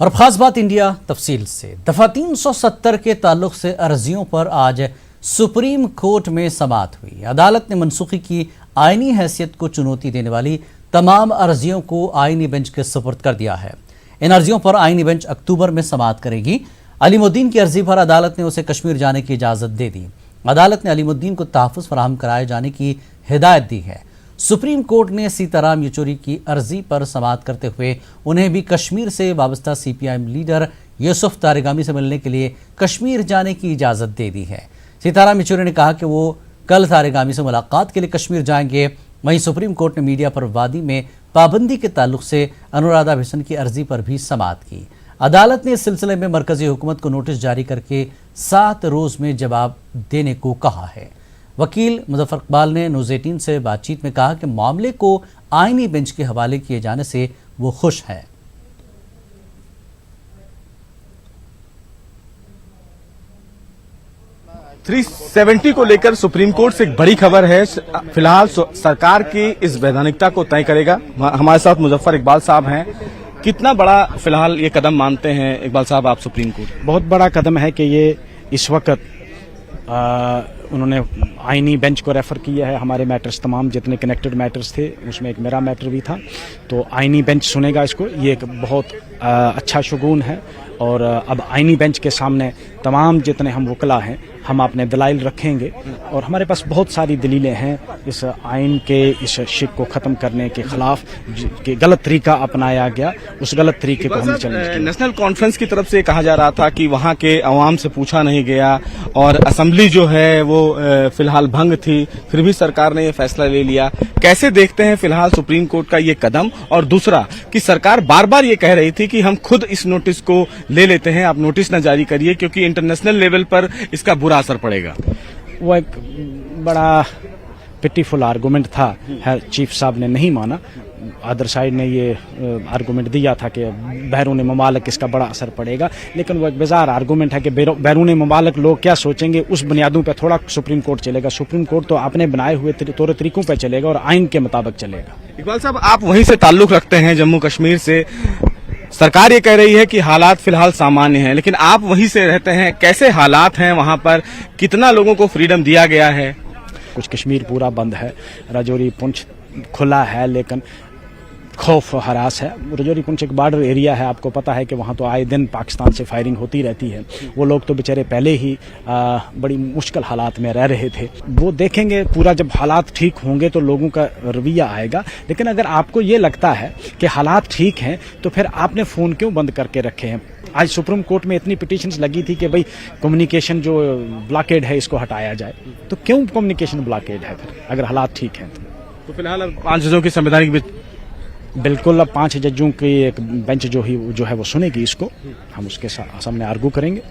और खास बात इंडिया तफसील से दफा 370 के ताल्लुक से अर्जियों पर आज सुप्रीम कोर्ट में समाअत हुई। अदालत ने मनसूखी की आईनी हैसियत को चुनौती देने वाली तमाम अर्जियों को आईनी बेंच के सुपुर्द कर दिया है। इन अर्जियों पर आईनी बेंच अक्टूबर में समाअत करेगी। अलीमुद्दीन की अर्जी पर अदालत ने उसे कश्मीर जाने की इजाजत दे दी। अदालत ने अलीमुद्दीन को तहफ़्फ़ुज़ फराहम कराए जाने की हिदायत दी है। सुप्रीम कोर्ट ने सीताराम येचुरी की अर्जी पर समाअत करते हुए उन्हें भी कश्मीर से वाबस्ता CPIM लीडर यूसुफ तारिगामी से मिलने के लिए कश्मीर जाने की इजाज़त दे दी है। सीताराम येचुरी ने कहा कि वो कल तारिगामी से मुलाकात के लिए कश्मीर जाएंगे। वहीं सुप्रीम कोर्ट ने मीडिया पर वादी में पाबंदी के ताल्लुक से अनुराधा भीषण की अर्जी पर भी समाअत की। अदालत ने इस सिलसिले में मरकजी हुकूमत को नोटिस जारी करके 7 रोज में जवाब देने को कहा है। वकील मुजफ्फर इकबाल ने न्यूज़ 18 से बातचीत में कहा कि मामले को आईनी बेंच के हवाले किए जाने से वो खुश है। 370 को लेकर सुप्रीम कोर्ट से एक बड़ी खबर है। फिलहाल सरकार की इस वैधानिकता को तय करेगा। हमारे साथ मुजफ्फर इकबाल साहब हैं। कितना बड़ा फिलहाल ये कदम मानते हैं इकबाल साहब आप सुप्रीम कोर्ट? बहुत बड़ा कदम है कि ये इस वक्त उन्होंने आईनी बेंच को रेफर किया है। हमारे मैटर्स तमाम जितने कनेक्टेड मैटर्स थे उसमें एक मेरा मैटर भी था, तो आईनी बेंच सुनेगा इसको। ये एक बहुत अच्छा शुगून है और अब आईनी बेंच के सामने तमाम जितने हम वकला हैं हम अपने दलाइल रखेंगे और हमारे पास बहुत सारी दलीलें हैं इस आइन के इस शिक को ख़त्म करने के खिलाफ कि गलत तरीका अपनाया गया, उस गलत तरीके को हम चैलेंज। नेशनल कॉन्फ्रेंस की तरफ से कहा जा रहा था कि वहां के अवाम से पूछा नहीं गया और असेंबली जो है वो फिलहाल भंग थी, फिर भी सरकार ने ये फैसला ले लिया। कैसे देखते हैं फिलहाल सुप्रीम कोर्ट का ये कदम? और दूसरा कि सरकार बार बार ये कह रही थी कि हम खुद इस नोटिस को ले लेते हैं, आप नोटिस न जारी करिए क्योंकि इंटरनेशनल लेवल पर इसका बुरा असर पड़ेगा। वो एक बड़ा पिटीफुल आर्गुमेंट था, चीफ साहब ने नहीं माना। अदर साइड ने ये आर्गुमेंट दिया था कि बैरून ममालिक इसका बड़ा असर पड़ेगा, लेकिन वो एक बेजार आर्गुमेंट है कि बैरून ममालिक लोग क्या सोचेंगे उस बुनियादों पे थोड़ा सुप्रीम कोर्ट चलेगा। सुप्रीम कोर्ट तो अपने बनाए हुए तौर तरीकों पे चलेगा और आइन के मुताबिक चलेगा। इकबाल साहब, आप वहीं से ताल्लुक रखते हैं जम्मू कश्मीर से। सरकार ये कह रही है कि हालात फिलहाल सामान्य हैं, लेकिन आप वहीं से रहते हैं, कैसे हालात हैं वहां पर? कितना लोगों को फ्रीडम दिया गया है? कुछ कश्मीर पूरा बंद है, राजौरी पुंछ खुला है, लेकिन खौफ हरास है। राजौरी पुंछ एक बॉर्डर एरिया है, आपको पता है कि वहाँ तो आए दिन पाकिस्तान से फायरिंग होती रहती है। वो लोग तो बेचारे पहले ही बड़ी मुश्किल हालात में रह रहे थे। वो देखेंगे पूरा, जब हालात ठीक होंगे तो लोगों का रवैया आएगा। लेकिन अगर आपको ये लगता है कि हालात ठीक हैं तो फिर आपने फ़ोन क्यों बंद करके रखे हैं? आज सुप्रीम कोर्ट में इतनी पिटीशंस लगी थी कि भाई कम्युनिकेशन जो ब्लॉकेड है इसको हटाया जाए, तो क्यों कम्युनिकेशन ब्लॉकेड है फिर अगर हालात ठीक हैं? तो फिलहाल 5 जजों की संवैधानिक बिल्कुल अब 5 जजों की एक बेंच जो है वो सुनेगी इसको, हम उसके सामने आर्गू करेंगे।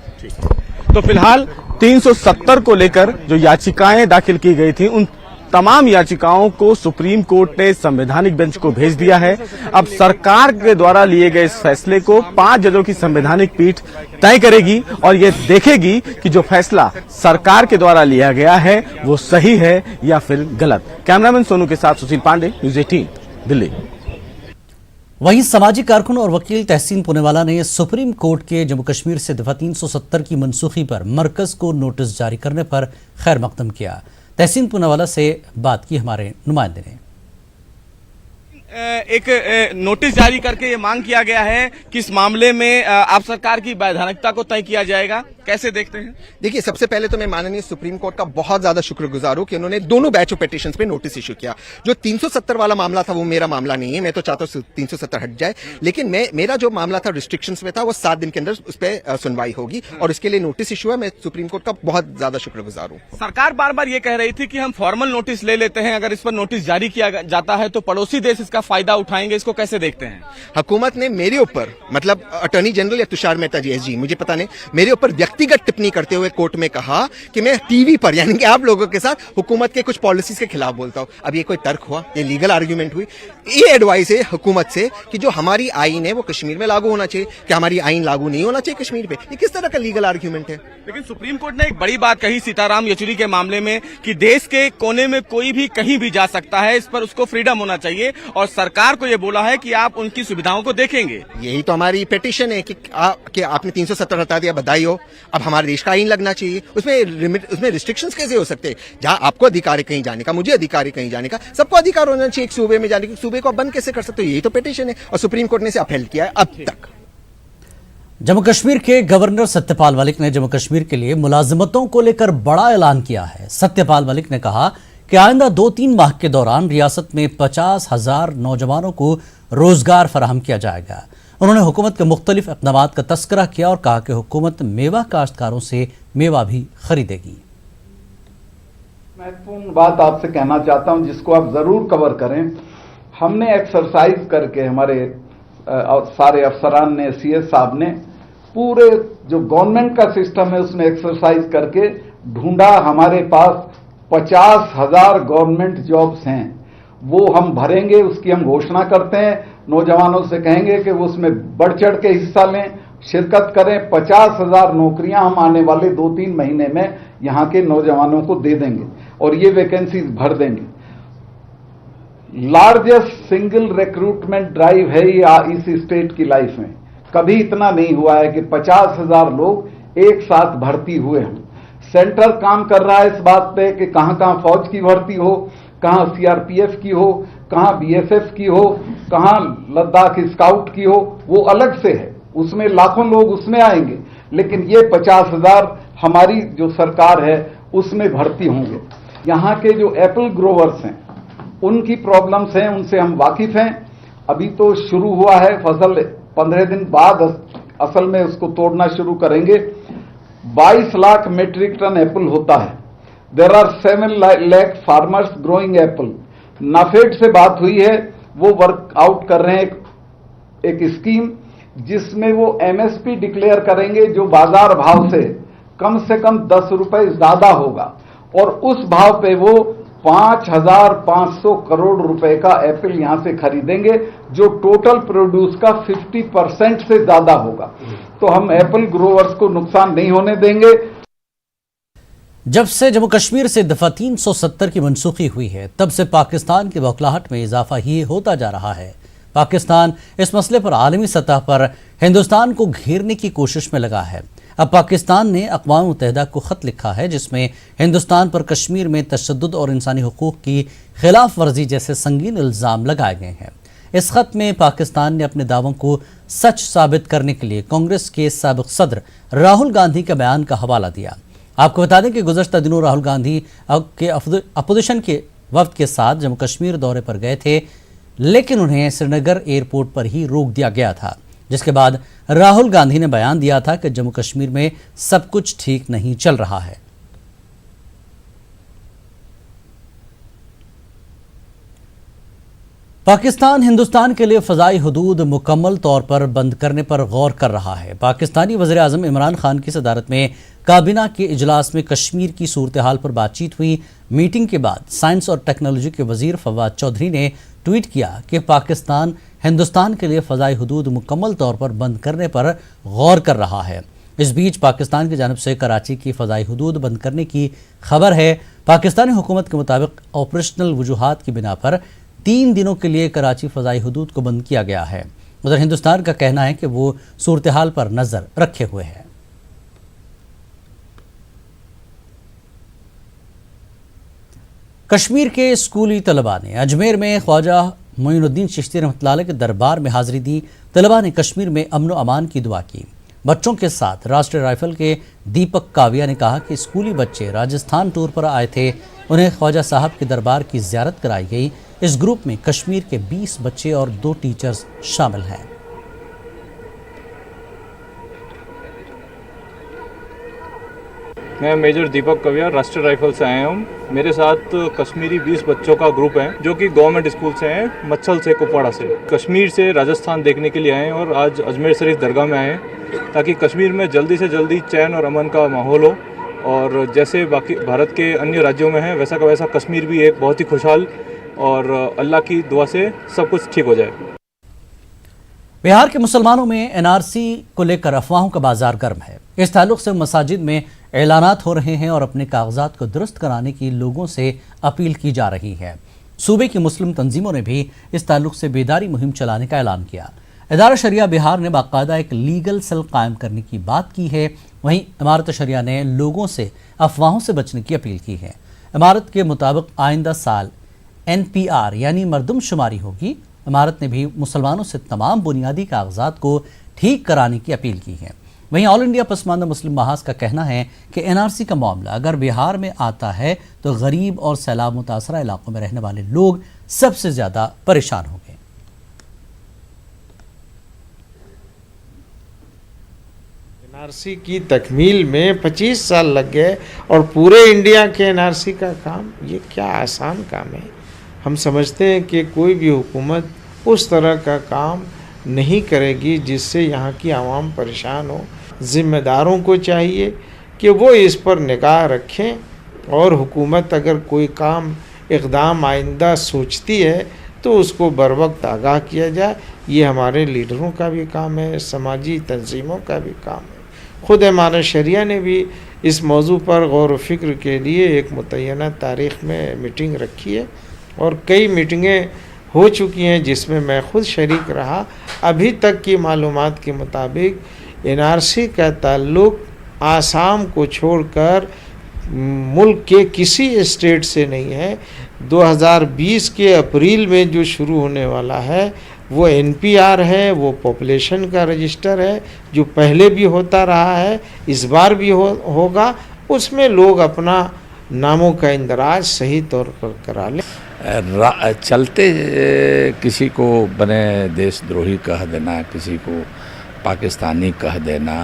तो फिलहाल 370 को लेकर जो याचिकाएं दाखिल की गई थी उन तमाम याचिकाओं को सुप्रीम कोर्ट ने संवैधानिक बेंच को भेज दिया है। अब सरकार के द्वारा लिए गए इस फैसले को 5 जजों की संवैधानिक पीठ तय करेगी और ये देखेगी कि जो फैसला सरकार के द्वारा लिया गया है वो सही है या फिर गलत। कैमरामैन सोनू के साथ सुशील पांडे, न्यूज़ 18 दिल्ली। वहीं सामाजिक कारकुन और वकील तहसीन पूनेवाला ने सुप्रीम कोर्ट के जम्मू कश्मीर से दफा 370 की मनसूखी पर मरकज को नोटिस जारी करने पर खैर मकदम किया। तहसीन पूनेवाला से बात की हमारे नुमाइंदे ने। एक नोटिस जारी करके ये मांग किया गया है कि इस मामले में आप सरकार की वैधानिकता को तय किया जाएगा। कैसे देखते हैं? देखिए, सबसे पहले तो मैं माननीय सुप्रीम कोर्ट का बहुत ज्यादा शुक्रगुजार हूं कि उन्होंने दोनों बैच ऑफ पिटीशंस पे नोटिस इशू किया। जो 370 वाला मामला था वो मेरा मामला नहीं है, मैं तो चाहता हूं 370 हट जाए, लेकिन मेरा जो मामला था रिस्ट्रिक्शंस में था वो 7 दिन के अंदर उस पर सुनवाई होगी और इसके लिए नोटिस इशू है। मैं सुप्रीम कोर्ट का बहुत ज्यादा शुक्रगुजार हूं। सरकार बार बार ये कह रही थी कि हम फॉर्मल नोटिस ले लेते हैं, अगर इस पर नोटिस जारी किया जाता है तो पड़ोसी देश इसका फायदा उठाएंगे। इसको कैसे देखते हैं? हुकूमत ने मेरे ऊपर, मतलब अटॉर्नी जनरल या तुषार मेहता जी, SG, मुझे पता नहीं, मेरे ऊपर व्यक्तिगत टिप्पणी करते हुए कोर्ट में कहा कि मैं टीवी पर यानी कि आप लोगों के साथ हुकूमत के कुछ पॉलिसीज के खिलाफ बोलता हूं। अब ये कोई तर्क हुआ? ये लीगल आर्ग्यूमेंट हुई? ये एडवाइस है हुकूमत से कि जो हमारी आइन है वो कश्मीर में लागू होना चाहिए, कि हमारी आइन लागू नहीं होना चाहिए कश्मीर पे? ये किस तरह का लीगल आर्ग्यूमेंट है? लेकिन सुप्रीम कोर्ट ने एक बड़ी बात कही सीताराम येचुरी के मामले में कि देश के कोने में कोई भी कहीं भी जा सकता है, इस पर उसको फ्रीडम होना चाहिए और सरकार को ये बोला है कि आप उनकी सुविधाओं को देखेंगे। यही तो हमारी पिटिशन है कि आपने 370 हटा दिया, बधाई हो। अब हमारे देश का आईन लगना चाहिए, उसमें रिस्ट्रिक्शंस कैसे हो सकते हैं? जहां आपको अधिकार है कहीं जाने का, मुझे अधिकार है कहीं जाने का, सबको अधिकार होना चाहिए एक सूबे में जाने का। सूबे को आप बंद कैसे कर सकते हो? यही तो पिटिशन है और सुप्रीम कोर्ट ने इसे अपहेल्ड किया है अब तक। जम्मू कश्मीर के गवर्नर सत्यपाल मलिक ने जम्मू कश्मीर के लिए मुलाजिमतों को लेकर बड़ा ऐलान किया है। सत्यपाल मलिक ने कहा कि आइंदा 2-3 माह के दौरान रियासत में 50,000 नौजवानों को रोजगार फराहम किया जाएगा। उन्होंने हुकूमत के मुख्तलिफ इक़दाम का तस्करा किया और कहा कि हुकूमत मेवा काश्तकारों से मेवा भी खरीदेगी। महत्वपूर्ण बात आपसे कहना चाहता हूं जिसको आप जरूर कवर करें। हमने एक्सरसाइज करके, हमारे सारे अफसरान ने, सीएस साहब ने, पूरे जो गवर्नमेंट का सिस्टम है उसमें एक्सरसाइज करके ढूंढा। हमारे पास 50,000 गवर्नमेंट जॉब्स हैं, वो हम भरेंगे, उसकी हम घोषणा करते हैं। नौजवानों से कहेंगे कि वो उसमें बढ़ चढ़ के हिस्सा लें, शिरकत करें। 50,000 नौकरियां हम आने वाले 2-3 महीने में यहां के नौजवानों को दे देंगे और ये वैकेंसीज भर देंगे। लार्जेस्ट सिंगल रिक्रूटमेंट ड्राइव है ये इस स्टेट की लाइफ में। कभी इतना नहीं हुआ है कि 50,000 लोग एक साथ भर्ती हुए हैं। सेंटर काम कर रहा है इस बात पे कि कहां कहां फौज की भर्ती हो, कहां सीआरपीएफ की हो, कहां बीएसएफ की हो, कहां लद्दाख स्काउट की हो, वो अलग से है, उसमें लाखों लोग उसमें आएंगे। लेकिन ये 50,000 हमारी जो सरकार है उसमें भर्ती होंगे। यहां के जो एप्पल ग्रोवर्स हैं उनकी प्रॉब्लम्स हैं, उनसे हम वाकिफ हैं। अभी तो शुरू हुआ है फसल, 15 दिन बाद असल में उसको तोड़ना शुरू करेंगे। 22 लाख मेट्रिक टन एप्पल होता है। There are 7 lakh farmers growing apple. NAFED से बात हुई है, वो वर्क आउट कर रहे हैं एक स्कीम जिसमें वो एमएसपी डिक्लेयर करेंगे जो बाजार भाव से कम 10 रुपए ज्यादा होगा और उस भाव पे वो 5,500 करोड़ रुपए का एप्पल यहां से खरीदेंगे जो टोटल प्रोड्यूस का 50% से ज्यादा होगा। तो हम एप्पल ग्रोवर्स को नुकसान नहीं होने देंगे। जब से जम्मू कश्मीर से दफा 370 की मनसूखी हुई है तब से पाकिस्तान की बौखलाहट में इजाफा ही होता जा रहा है। पाकिस्तान इस मसले पर आलमी सतह पर हिंदुस्तान को घेरने की कोशिश में लगा है। अब पाकिस्तान ने अक़वाम मुत्तहिदा को ख़त लिखा है जिसमें हिंदुस्तान पर कश्मीर में तशद्दुद और इंसानी हुकूक़ की खिलाफ वर्जी जैसे संगीन इल्ज़ाम लगाए गए हैं। इस ख़त में पाकिस्तान ने अपने दावों को सच साबित करने के लिए कांग्रेस के साबिक़ सदर राहुल गांधी के बयान का हवाला दिया। आपको बता दें कि गुज़श्ता दिनों राहुल गांधी के अपोजिशन के वफ़द के साथ जम्मू कश्मीर दौरे पर गए थे, लेकिन उन्हें श्रीनगर एयरपोर्ट पर ही रोक दिया गया था, जिसके बाद राहुल गांधी ने बयान दिया था कि जम्मू कश्मीर में सब कुछ ठीक नहीं चल रहा है। पाकिस्तान हिंदुस्तान के लिए फ़ज़ाई हुदूद मुकम्मल तौर पर बंद करने पर गौर कर रहा है। पाकिस्तानी वज़ीर-ए-आज़म इमरान खान की सदारत में काबीना के इजलास में कश्मीर की सूरत हाल पर बातचीत हुई। मीटिंग के बाद साइंस और टेक्नोलॉजी के वज़ीर फवाद चौधरी ने ट्वीट किया कि पाकिस्तान हिंदुस्तान के लिए फ़ज़ाई हुदूद मुकम्मल तौर पर बंद करने पर गौर कर रहा है। इस बीच पाकिस्तान की जानिब से कराची की फ़ज़ाई हुदूद बंद करने की खबर है। पाकिस्तानी हुकूमत के मुताबिक ऑपरेशनल वजूहात की बिना पर 3 दिनों के लिए कराची फ़ज़ाई हुदूद को बंद किया गया है। उधर हिंदुस्तान का कहना है कि वो सूरत हाल पर नज़र रखे हुए है। कश्मीर के स्कूली तलबा ने अजमेर में ख्वाजा मोइनुद्दीन चिश्ती रहमतुल्लाह अलैह के दरबार में हाजिरी दी। तलबा ने कश्मीर में अमन व अमान की दुआ की। बच्चों के साथ राष्ट्रीय राइफल के दीपक काविया ने कहा कि स्कूली बच्चे राजस्थान टूर पर आए थे, उन्हें ख्वाजा साहब के दरबार की ज़ियारत कराई गई। इस ग्रुप में कश्मीर के 20 बच्चे और 2 टीचर्स शामिल हैं। मैं मेजर दीपक कविया राष्ट्रीय राइफल से आया हूँ। मेरे साथ कश्मीरी 20 बच्चों का ग्रुप है जो कि गवर्नमेंट स्कूल से हैं, मच्छल से, कुपवाड़ा से। कश्मीर से राजस्थान देखने के लिए आए हैं और आज अजमेर शरीफ दरगाह में आए हैं ताकि कश्मीर में जल्दी से जल्दी चैन और अमन का माहौल हो और जैसे बाकी भारत के अन्य राज्यों में है वैसा का वैसा कश्मीर भी एक बहुत ही खुशहाल और अल्लाह की दुआ से सब कुछ ठीक हो जाए। बिहार के मुसलमानों में एनआरसी को लेकर अफवाहों का बाजार गर्म है। इस ताल्लुक से मसाजिद में ऐलानात हो रहे हैं और अपने कागजात को दुरुस्त कराने की लोगों से अपील की जा रही है। सूबे की मुस्लिम तंजीमों ने भी इस ताल्लुक से बेदारी मुहिम चलाने का ऐलान किया। इदारा शरिया बिहार ने बाकायदा एक लीगल सेल कायम करने की बात की है। वहीं इमारत शरिया ने लोगों से अफवाहों से बचने की अपील की है। इमारत के मुताबिक आइंदा साल NPR यानी मरदमशुमारी होगी। इमारत ने भी मुसलमानों से तमाम बुनियादी कागजात को ठीक कराने की अपील की है। वहीं ऑल इंडिया पसमानदा मुस्लिम महाज का कहना है कि NRC का मामला अगर बिहार में आता है तो गरीब और सैलाब मुतासरा इलाकों में रहने वाले लोग सबसे ज़्यादा परेशान होंगे। NRC की तकमील में 25 साल लग गए और पूरे इंडिया के NRC का काम, ये क्या आसान काम है। हम समझते हैं कि कोई भी हुकूमत उस तरह का काम नहीं करेगी जिससे यहाँ की आवाम परेशान हो। ज़िम्मेदारों को चाहिए कि वो इस पर निगाह रखें और हुकूमत अगर कोई काम इक़दाम आइंदा सोचती है तो उसको बर वक्त आगाह किया जाए। ये हमारे लीडरों का भी काम है, समाजी तंजीमों का भी काम है। ख़ुद इमारत शरिया ने भी इस मौजू पर गौर व फिक्र के लिए एक मुतय्यना तारीख़ में मीटिंग रखी है और कई मीटिंगें हो चुकी हैं जिसमें मैं ख़ुद शरीक रहा। अभी तक की मालूमात के मुताबिक NRC का ताल्लुक़ आसाम को छोड़कर मुल्क के किसी स्टेट से नहीं है। 2020 के अप्रैल में जो शुरू होने वाला है वो NPR है, वो पॉपुलेशन का रजिस्टर है जो पहले भी होता रहा है, इस बार भी होगा। उसमें लोग अपना नामों का इंदराज सही तौर पर करा लें। चलते किसी को बने देशद्रोही कह देना, किसी को पाकिस्तानी कह देना,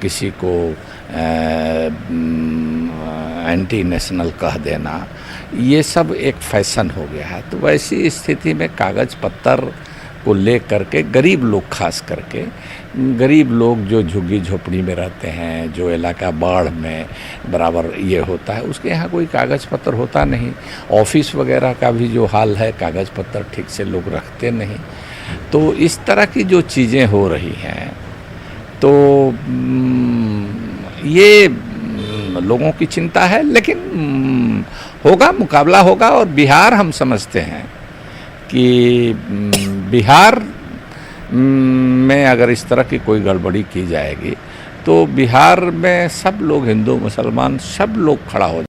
किसी को एंटी नेशनल कह देना, ये सब एक फैशन हो गया है। तो वैसी स्थिति में कागज़ पत्तर को ले करके गरीब लोग, खास करके गरीब लोग जो झुग्गी झोपड़ी में रहते हैं, जो इलाका बाढ़ में बराबर ये होता है, उसके यहाँ कोई कागज़ पत्तर होता नहीं। ऑफिस वगैरह का भी जो हाल है, कागज़ पत्तर ठीक से लोग रखते नहीं। तो इस तरह की जो चीज़ें हो रही हैं तो ये लोगों की चिंता है, लेकिन होगा, मुकाबला होगा। और बिहार हम समझते हैं कि बिहार में अगर इस तरह की कोई गड़बड़ी की जाएगी तो बिहार में सब लोग, हिंदू मुसलमान सब लोग खड़ा हो।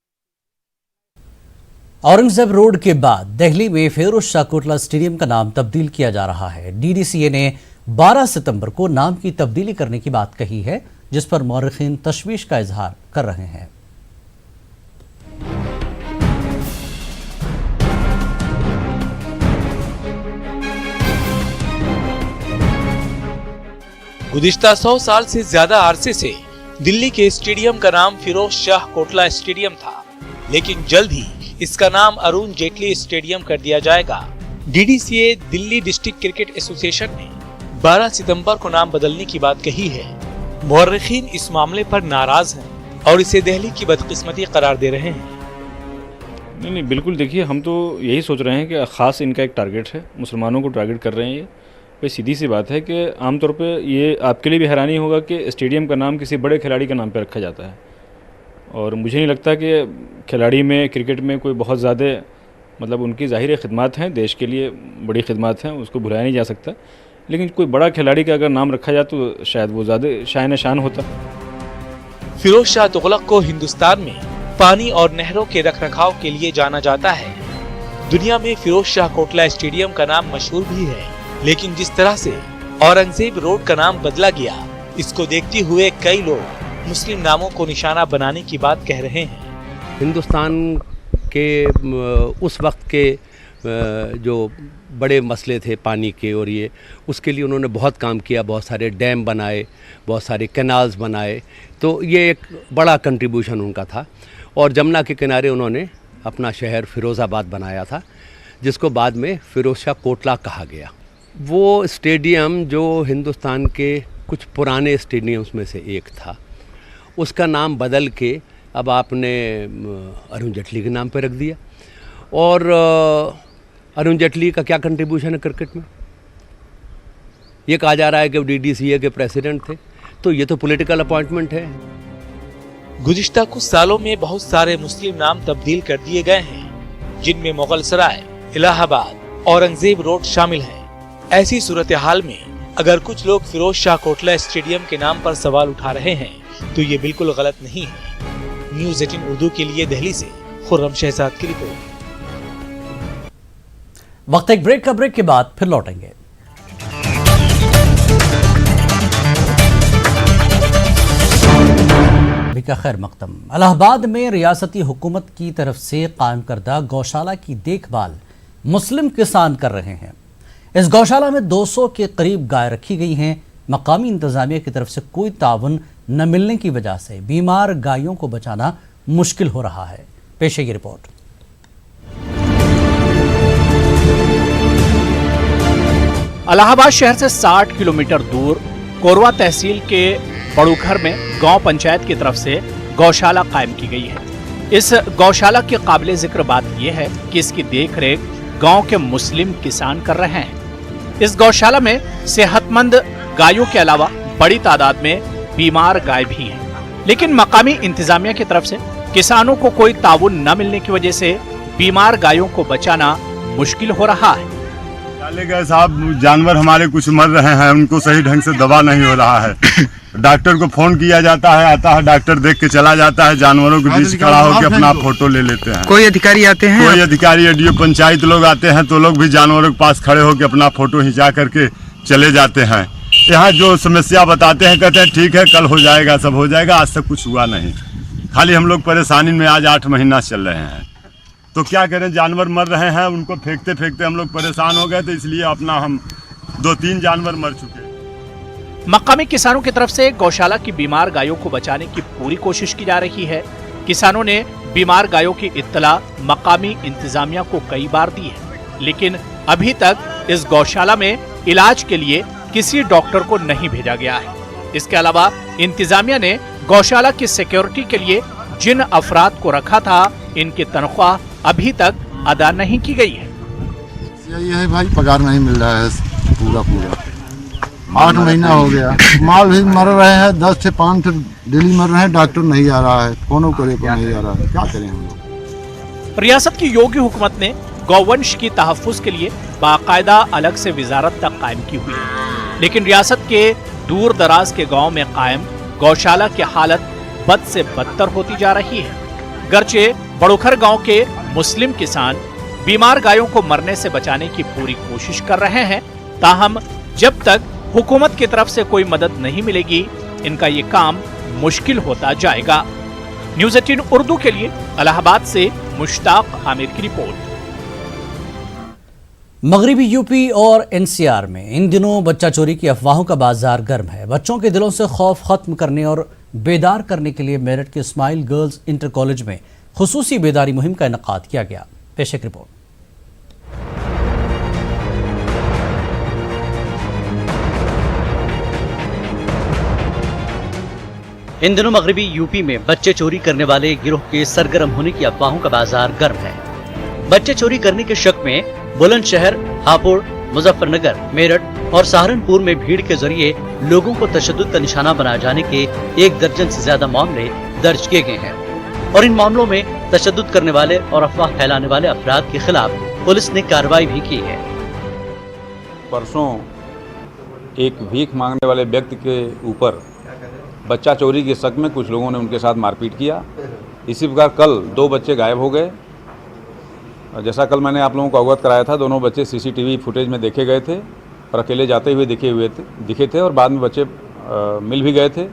औरंगजेब रोड के बाद दिल्ली में फिरोज शाह कोटला स्टेडियम का नाम तब्दील किया जा रहा है। DDCA ने 12 सितंबर को नाम की तब्दीली करने की बात कही है, जिस पर मौरखीन तशवीश का इजहार कर रहे हैं। गुज़िश्ता 100 साल से ज्यादा अरसे से दिल्ली के स्टेडियम का नाम फिरोज शाह कोटला स्टेडियम था, लेकिन जल्द ही इसका नाम अरुण जेटली स्टेडियम कर दिया जाएगा। DDCA Delhi district cricket association ने 12 सितंबर को नाम बदलने की बात कही है। मुअर्रिखीन इस मामले पर नाराज हैं और इसे दिल्ली की बदकिस्मती करार दे रहे हैं। नहीं, बिल्कुल। देखिए, हम तो यही सोच रहे हैं कि ख़ास इनका एक टारगेट है, मुसलमानों को टारगेट कर रहे हैं। ये भाई सीधी सी बात है कि आमतौर पे ये आपके लिए भी हैरानी होगा कि स्टेडियम का नाम किसी बड़े खिलाड़ी के नाम पे रखा जाता है, और मुझे नहीं लगता कि खिलाड़ी में, क्रिकेट में कोई बहुत ज़्यादा, मतलब उनकी ज़ाहिर खिदमत हैं, देश के लिए बड़ी खिदमत हैं, उसको भुलाया नहीं जा सकता। लेकिन कोई बड़ा खिलाड़ी का अगर नाम रखा जाए तो शायद वो ज़्यादा शान शान होता। फिरोज शाह तुगलक को हिंदुस्तान में पानी और नहरों के रखरखाव के लिए जाना जाता है। दुनिया में फिरोज शाह कोटला स्टेडियम का नाम मशहूर भी है, लेकिन जिस तरह से औरंगजेब रोड का नाम बदला गया, इसको देखते हुए कई लोग मुस्लिम नामों को निशाना बनाने की बात कह रहे हैं। हिंदुस्तान के उस वक्त के जो बड़े मसले थे पानी के, और ये उसके लिए उन्होंने बहुत काम किया, बहुत सारे डैम बनाए, बहुत सारे कैनाल्स बनाए। तो ये एक बड़ा कंट्रीब्यूशन उनका था। और जमुना के किनारे उन्होंने अपना शहर फिरोज़ाबाद बनाया था, जिसको बाद में फिरोज शाह कोटला कहा गया। वो स्टेडियम जो हिंदुस्तान के कुछ पुराने स्टेडियम्स में से एक था, उसका नाम बदल के अब आपने अरुण जेटली के नाम पर रख दिया। और अरुण जेटली का क्या कंट्रीब्यूशन है क्रिकेट में? ये कहा जा रहा है कि वो DDCA के प्रेसिडेंट थे, तो ये तो पॉलिटिकल अपॉइंटमेंट है। गुज़िश्ता कुछ सालों में बहुत सारे मुस्लिम नाम तब्दील कर दिए गए हैं, जिनमें मुगल सराय, इलाहाबाद, औरंगजेब रोड शामिल हैं। ऐसी सूरत हाल में अगर कुछ लोग फिरोज शाह कोटला स्टेडियम के नाम पर सवाल उठा रहे हैं तो ये बिल्कुल गलत नहीं है। न्यूज़ 18 उर्दू के लिए दिल्ली से खुर्रम शहजाद की रिपोर्ट। वक्त एक ब्रेक का, ब्रेक के बाद फिर लौटेंगे। का खैर मकदम। इलाहाबाद में रियासती हुकूमत की तरफ से कायम करदा गौशाला की देखभाल मुस्लिम किसान कर रहे हैं। इस गौशाला में 200 के करीब गाय रखी गई हैं। मकामी इंतजामिया की तरफ से कोई ताउन न मिलने की वजह से बीमार गायों को बचाना मुश्किल हो रहा है। पेश है ये रिपोर्ट। इलाहाबाद शहर से 60 किलोमीटर दूर कोरवा तहसील के बड़ूखर में गांव पंचायत की तरफ से गौशाला कायम की गई है। इस गौशाला की काबिले जिक्र बात यह है कि इसकी देखरेख गांव के मुस्लिम किसान कर रहे हैं। इस गौशाला में सेहतमंद गायों के अलावा बड़ी तादाद में बीमार गाय भी हैं। लेकिन मकामी इंतजामिया की तरफ से किसानों को कोई ताउन न मिलने की वजह से बीमार गायों को बचाना मुश्किल हो रहा है। डाले गए साहब, जानवर हमारे कुछ मर रहे हैं, उनको सही ढंग से दवा नहीं हो रहा है। डॉक्टर को फोन किया जाता है, आता है डॉक्टर, देख के चला जाता है, जानवरों के बीच खड़ा होकर अपना फोटो ले लेते हैं। कोई अधिकारी आते हैं? कोई अधिकारी, एडीओ, पंचायत लोग आते हैं तो लोग भी जानवरों के पास खड़े होकर अपना फोटो खिंचा करके चले जाते हैं। यहाँ जो समस्या बताते हैं, कहते हैं ठीक है कल हो जाएगा, सब हो जाएगा। आज तक कुछ हुआ नहीं, खाली हम लोग परेशानी में आज 8 महीना चल रहे हैं। तो क्या करें, जानवर मर रहे हैं, उनको फेंकते फेंकते हम लोग परेशान हो गए, तो इसलिए अपना हम 2-3 जानवर मर चुके। मकामी किसानों की तरफ से गौशाला की बीमार गायों को बचाने की पूरी कोशिश की जा रही है। किसानों ने बीमार गायों की इत्तला मकामी इंतजामिया को कई बार दी है, लेकिन अभी तक इस गौशाला में इलाज के लिए किसी डॉक्टर को नहीं भेजा गया है। इसके अलावा इंतजामिया ने गौशाला की सिक्योरिटी के लिए जिन अफराद को रखा था, इनकी तनख्वाह अभी तक अदा नहीं की गई है। यही है भाई, पगार नहीं मिल रहा है पूरा 8 महीना हो गया। माल भी मर रहे हैं, 10 से 5 डेली मर रहे हैं, डॉक्टर नहीं आ रहा है, फोनों करे को नहीं आ रहा है, क्या करें हम लोग। रियासत की योगी हुकूमत ने गौवंश की तहफ्फुज के लिए बाकायदा अलग से विजारत तक कायम की हुई है, लेकिन रियासत के दूर दराज के गाँव में कायम गौशाला की हालत बद से बदतर होती जा रही है। गर्चे बड़ूखर गांव के मुस्लिम किसान बीमार गायों को मरने से बचाने की पूरी कोशिश कर रहे हैं, ताहम जब तक हुकूमत की तरफ से कोई मदद नहीं मिलेगी, इनका ये काम मुश्किल होता जाएगा। न्यूज़ 18 उर्दू के लिए इलाहाबाद से मुश्ताक आमिर की रिपोर्ट। मगरिबी यूपी और एनसीआर में इन दिनों बच्चा चोरी की अफवाहों का बाजार गर्म है। बच्चों के दिलों से खौफ खत्म करने और बेदार करने के लिए मेरठ के इस्माइल गर्ल्स इंटर कॉलेज में खुसूसी बेदारी मुहिम का इनेकाद किया गया। पेश एक रिपोर्ट। इन दिनों मगरिबी यूपी में बच्चे चोरी करने वाले गिरोह के सरगर्म होने की अफवाहों का बाजार गर्म है। बच्चे चोरी करने के शक में बुलंदशहर, हापुड़, मुजफ्फरनगर, मेरठ और सहारनपुर में भीड़ के जरिए लोगों को तशद्दुद का निशाना बनाए जाने के 1 दर्जन से ज्यादा मामले दर्ज किए गए हैं और इन मामलों में तशद्दुद करने वाले और अफवाह फैलाने वाले अफराद के खिलाफ पुलिस ने कार्रवाई भी की है। परसों एक भीख मांगने वाले व्यक्ति के ऊपर बच्चा चोरी के शक में कुछ लोगों ने उनके साथ मारपीट किया। इसी प्रकार कल 2 बच्चे गायब हो गए। जैसा कल मैंने आप लोगों को अवगत कराया था, दोनों बच्चे सीसीटीवी फुटेज में देखे गए थे और अकेले जाते हुए दिखे थे और बाद में बच्चे मिल भी गए थे।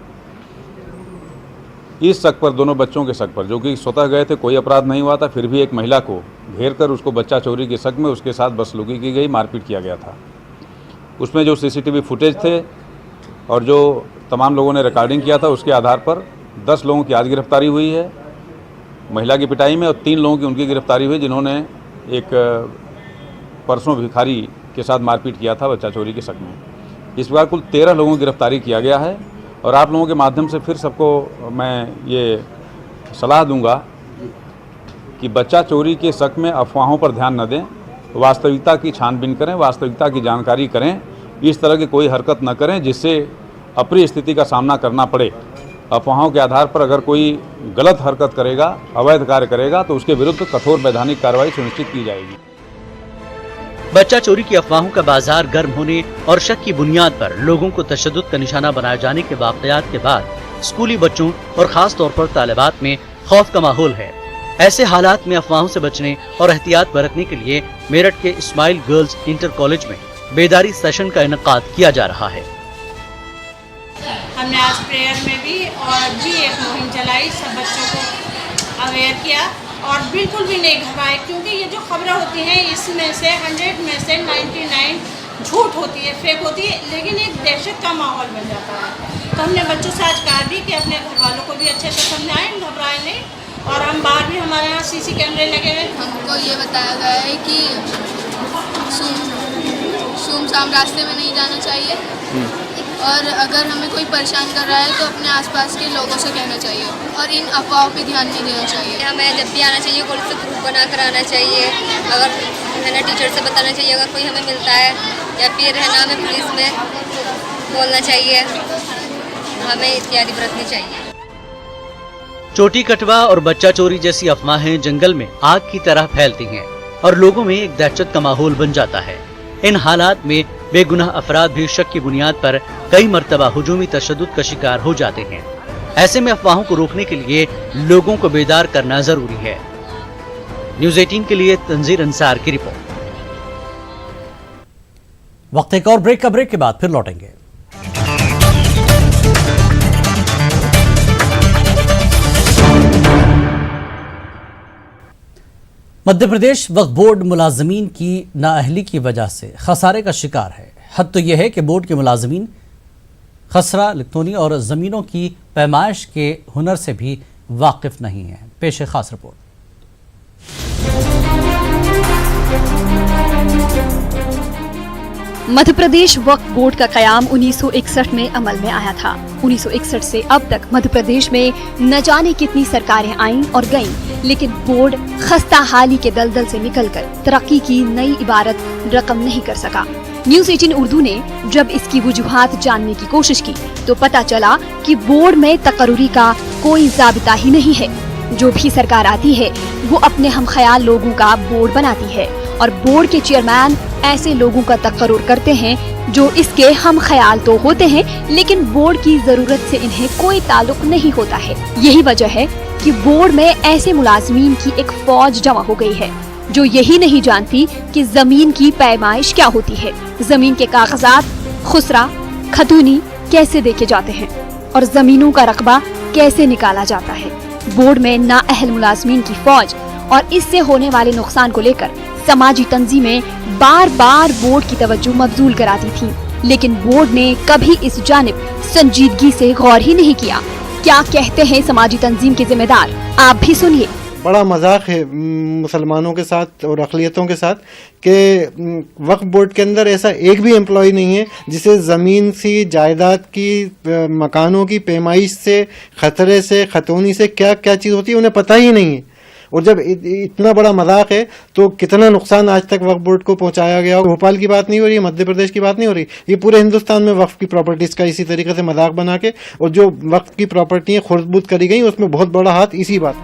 इस शक पर, दोनों बच्चों के शक पर, जो कि स्वतः गए थे, कोई अपराध नहीं हुआ था, फिर भी एक महिला को घेर कर उसको बच्चा चोरी के शक में उसके साथ बदसलूकी की गई, मारपीट किया गया था। उसमें जो सीसीटीवी फुटेज थे और जो तमाम लोगों ने रिकॉर्डिंग किया था, उसके आधार पर 10 लोगों की आज गिरफ्तारी हुई है महिला की पिटाई में और 3 लोगों की उनकी गिरफ्तारी हुई जिन्होंने एक परसों भिखारी के साथ मारपीट किया था बच्चा चोरी के शक में। इस प्रकार कुल 13 लोगों की गिरफ्तारी किया गया है और आप लोगों के माध्यम से फिर सबको मैं ये सलाह दूंगा कि बच्चा चोरी के शक में अफवाहों पर ध्यान न दें, वास्तविकता की छानबीन करें, वास्तविकता की जानकारी करें, इस तरह की कोई हरकत न करें जिससे अप्रिय स्थिति का सामना करना पड़े। अफवाहों के आधार पर अगर कोई गलत हरकत करेगा, अवैध कार्य करेगा तो उसके विरुद्ध कठोर वैधानिक कार्रवाई सुनिश्चित की जाएगी। बच्चा चोरी की अफवाहों का बाजार गर्म होने और शक की बुनियाद पर लोगों को तशद्दुद का निशाना बनाए जाने के वाकयात के बाद स्कूली बच्चों और खास तौर पर तालिबात में खौफ का माहौल है। ऐसे हालात में अफवाहों से बचने और एहतियात बरतने के लिए मेरठ के इस्माइल गर्ल्स इंटर कॉलेज में बेदारी सेशन का इनेकाद किया जा रहा है। हमने आज प्रेयर में भी और भी एक मुहिम चलाई, सब बच्चों को अवेयर किया और बिल्कुल भी नहीं घबराए, क्योंकि ये जो खबरें होती हैं इसमें से 100 में से 99 झूठ होती है, फेक होती है, लेकिन एक दहशत का माहौल बन जाता है। तो हमने बच्चों से आज कहा भी कि अपने घर वालों को भी अच्छे से समझाएं, घबराएं नहीं। और हम बाहर भी हमारे यहाँ CC कैमरे लगे हुए, हमको ये बताया गया है कि सुमसाम रास्ते में नहीं जाना चाहिए और अगर हमें कोई परेशान कर रहा है तो अपने आसपास के लोगों से कहना चाहिए और इन अफवाहों पे ध्यान नहीं देना चाहिए। हमें जब भी आना चाहिए कॉलेज से ग्रुप बना कर आना चाहिए, अगर है ना टीचर से बताना चाहिए अगर कोई हमें मिलता है, या फिर है ना हमें पुलिस में बोलना चाहिए, हमें इत्यादि बरतनी चाहिए। चोटी कटवा और बच्चा चोरी जैसी अफवाहें जंगल में आग की तरह फैलती हैं और लोगों में एक दहशत का माहौल बन जाता है। इन हालात में बेगुनाह अफराद भी शक की बुनियाद पर कई मर्तबा हुजूमी तशद्दुद का शिकार हो जाते हैं। ऐसे में अफवाहों को रोकने के लिए लोगों को बेदार करना जरूरी है। न्यूज़ 18 के लिए तंजीर अंसार की रिपोर्ट। वक्त एक और ब्रेक का, ब्रेक के बाद फिर लौटेंगे। मध्य प्रदेश वक्फ बोर्ड मुलाजमीन की नाअहली की वजह से खसारे का शिकार है। हद तो यह है कि बोर्ड के मुलाजमीन खसरा लिखतौनी और ज़मीनों की पैमाइश के हुनर से भी वाकिफ नहीं है। पेश खास रिपोर्ट। मध्य प्रदेश वक्फ बोर्ड का कयाम 1961 में अमल में आया था। 1961 से अब तक मध्य प्रदेश में न जाने कितनी सरकारें आईं और गईं, लेकिन बोर्ड खस्ता हाली के दलदल से निकलकर तरक्की की नई इबारत रकम नहीं कर सका। न्यूज़ 18 उर्दू ने जब इसकी वजूहात जानने की कोशिश की तो पता चला कि बोर्ड में तकर्रुरी का कोई ज़ाबिता ही नहीं है। जो भी सरकार आती है वो अपने हम ख्याल लोगों का बोर्ड बनाती है और बोर्ड के चेयरमैन ऐसे लोगों का तकर्रुर करते हैं जो इसके हम ख्याल तो होते हैं, लेकिन बोर्ड की जरूरत से इन्हें कोई ताल्लुक नहीं होता है। यही वजह है कि बोर्ड में ऐसे मुलाजमीन की एक फौज जमा हो गई है जो यही नहीं जानती कि जमीन की पैमाइश क्या होती है, जमीन के कागजात खुसरा खतूनी कैसे देखे जाते हैं और जमीनों का रकबा कैसे निकाला जाता है। बोर्ड में नाअहल मुलाजमीन की फौज और इससे होने वाले नुकसान को लेकर समाजी तंजीमें बार बार बोर्ड की तवज्जो मबजूल कराती थी, लेकिन बोर्ड ने कभी इस जानिब संजीदगी से गौर ही नहीं किया। क्या कहते हैं समाजी तंजीम के जिम्मेदार, आप भी सुनिए। बड़ा मजाक है मुसलमानों के साथ और अक़लियतों के साथ कि वक्फ बोर्ड के अंदर ऐसा एक भी एम्प्लॉय नहीं है जिसे ज़मीन सी जायदाद की मकानों की पैमाइश से खतरे से खतौनी से क्या क्या चीज़ होती है उन्हें पता ही नहीं है। और जब इतना बड़ा मजाक है तो कितना नुकसान आज तक वक्फ बोर्ड को पहुंचाया गया। भोपाल की बात नहीं हो रही, मध्य प्रदेश की बात नहीं हो रही, ये पूरे हिंदुस्तान में वक्फ की प्रॉपर्टीज का इसी तरीके से मजाक बना के और जो वक्फ की प्रॉपर्टियां खुर्द-बुर्द करी गई उसमें बहुत बड़ा हाथ इसी बात।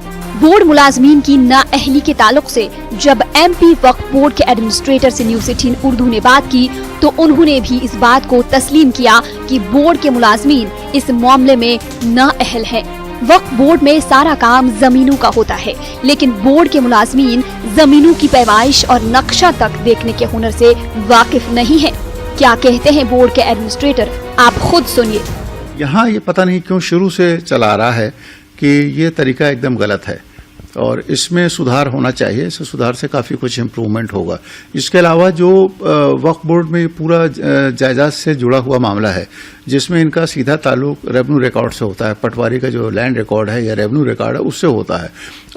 बोर्ड मुलाजमीन की नाअहली के ताल्लुक से जब MP वक्फ बोर्ड के एडमिनिस्ट्रेटर से न्यूज़ 18 उर्दू ने बात की तो उन्होंने भी इस बात को तस्लीम किया कि बोर्ड के मुलाजमीन इस मामले में नाअहल हैं। वक्फ बोर्ड में सारा काम जमीनों का होता है, लेकिन बोर्ड के मुलाजमीन जमीनों की पैमाइश और नक्शा तक देखने के हुनर से वाकिफ नहीं है। क्या कहते हैं बोर्ड के एडमिनिस्ट्रेटर, आप खुद सुनिए। यहाँ ये पता नहीं क्यों शुरू से चला आ रहा है कि ये तरीका एकदम गलत है और इसमें सुधार होना चाहिए। इस सुधार से काफ़ी कुछ इम्प्रूवमेंट होगा। इसके अलावा जो वक्फ बोर्ड में पूरा जायदाद से जुड़ा हुआ मामला है जिसमें इनका सीधा ताल्लुक रेवेन्यू रिकॉर्ड से होता है, पटवारी का जो लैंड रिकॉर्ड है या रेवेन्यू रिकॉर्ड है उससे होता है,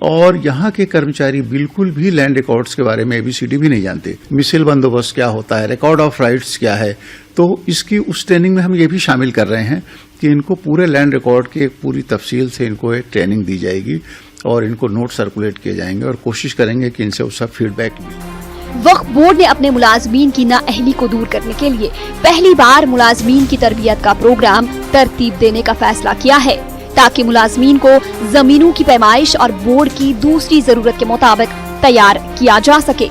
और यहाँ के कर्मचारी बिल्कुल भी लैंड रिकॉर्ड्स के बारे में ABCD भी नहीं जानते। मिसल बंदोबस्त क्या होता है, रिकॉर्ड ऑफ राइट्स क्या है, तो इसकी उस ट्रेनिंग में हम ये भी शामिल कर रहे हैं कि इनको पूरे लैंड रिकॉर्ड की एक पूरी तफसील से इनको एक ट्रेनिंग दी जाएगी और इनको नोट सर्कुलेट किए जाएंगे और कोशिश करेंगे कि इनसे उसका फीडबैक मिले। वक्फ बोर्ड ने अपने मुलाजमीन की नाअहली को दूर करने के लिए पहली बार मुलाजमीन की तरबियत का प्रोग्राम तरतीब देने का फैसला किया है ताकि मुलाजमीन को जमीनों की पैमाइश और बोर्ड की दूसरी जरूरत के मुताबिक तैयार किया जा सके।